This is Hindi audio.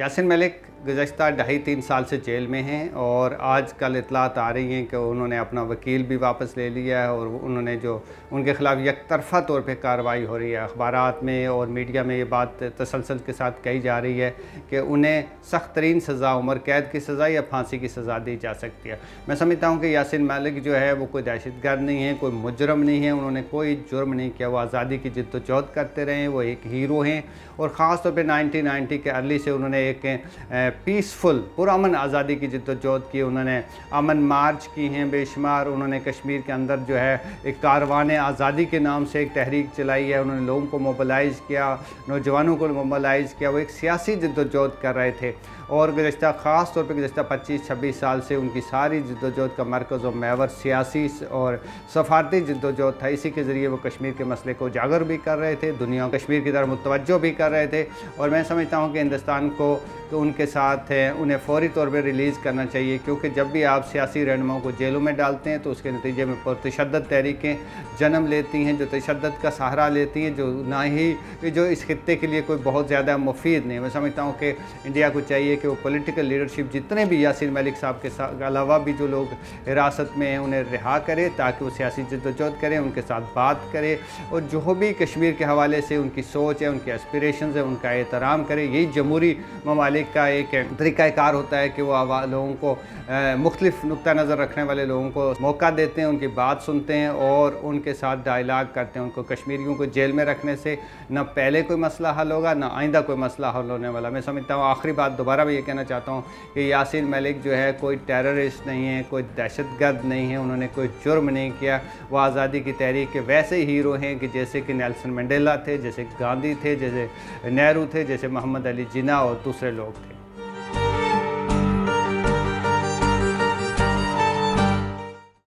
यासिन मलिक गुज़श्ता 2.5-3 साल से जेल में हैं और आज कल इतलात आ रही हैं कि उन्होंने अपना वकील भी वापस ले लिया है और उन्होंने जो उनके ख़िलाफ़ यकतरफ़ा तौर पे कार्रवाई हो रही है। अखबारात में और मीडिया में ये बात तसलसल के साथ कही जा रही है कि उन्हें सख्त तरीन सज़ा, उम्र कैद की सज़ा या फांसी की सज़ा दी जा सकती है। मैं समझता हूँ कि यासिन मलिक जो है वो कोई दहशतगर्द नहीं है, कोई मुजरम नहीं है, उन्होंने कोई जुर्म नहीं किया। वो आज़ादी की जद्दोजहद करते रहे, वो एक हीरो हैं और ख़ास तौर पर 1990 के अर्ली से उन्होंने एक पीसफुल पुरअमन आज़ादी की जद्दोजहद की। उन्होंने अमन मार्च की हैं बेशुमार। उन्होंने कश्मीर के अंदर जो है एक कारवान आज़ादी के नाम से एक तहरीक चलाई है। उन्होंने लोगों को मोबिलाइज़ किया, नौजवानों को मोबिलाइज़ किया। वो एक सियासी जद्दोजहद कर रहे थे और गुज़श्ता ख़ास तौर पर गुज़श्ता 25-26 साल से उनकी सारी जद्दोजहद का मरकज़ और महवर सियासी और सफारती जद्दोजहद था। इसी के ज़रिए वो कश्मीर के मसले को उजागर भी कर रहे थे, दुनिया कश्मीर की तरफ मुतवज्जो भी कर रहे थे। और मैं समझता हूँ कि हिंदुस्तान को तो उनके साथ है, उन्हें फ़ौरी तौर पर रिलीज़ करना चाहिए, क्योंकि जब भी आप सियासी रहनुमाओं को जेलों में डालते हैं तो उसके नतीजे में पुरतशद्दद तहरीकें जन्म लेती हैं, जो तशद्दुद का सहारा लेती हैं, जो ना ही जो इस खित्ते के लिए कोई बहुत ज़्यादा मुफीद नहीं। मैं समझता हूँ कि इंडिया को चाहिए कि वो पॉलिटिकल लीडरशिप जितने भी यासिन मलिक साहब के अलावा भी जो लोग हिरासत में हैं उन्हें रिहा करे, ताकि वो सियासी जद्दोजहद करें, उनके साथ बात करें और जो भी कश्मीर के हवाले से उनकी सोच है, उनकी एस्पिरेशंस है, उनका एहतराम करें। यही जमहूरी ममालिक का एक तरीक़ाकार होता है कि वो लोगों को मुख्तलिफ नुक्ता नज़र रखने वाले लोगों को मौका देते हैं, उनकी बात सुनते हैं और उनके साथ डायलाग करते हैं। उनको कश्मीरियों को जेल में रखने से न पहले कोई मसला हल होगा, न आइंदा कोई मसला हल होने वाला। मैं समझता हूँ, आखिरी बात दोबारा मैं ये कहना चाहता हूँ कि यासिन मलिक जो है कोई टेररिस्ट नहीं है, कोई दहशतगर्द नहीं है, उन्होंने कोई जुर्म नहीं किया। वो आज़ादी की तहरीक के वैसे हीरो हैं कि जैसे कि नेल्सन मंडेला थे, जैसे गांधी थे, जैसे नेहरू थे, जैसे मोहम्मद अली जिन्ना और दूसरे लोग थे।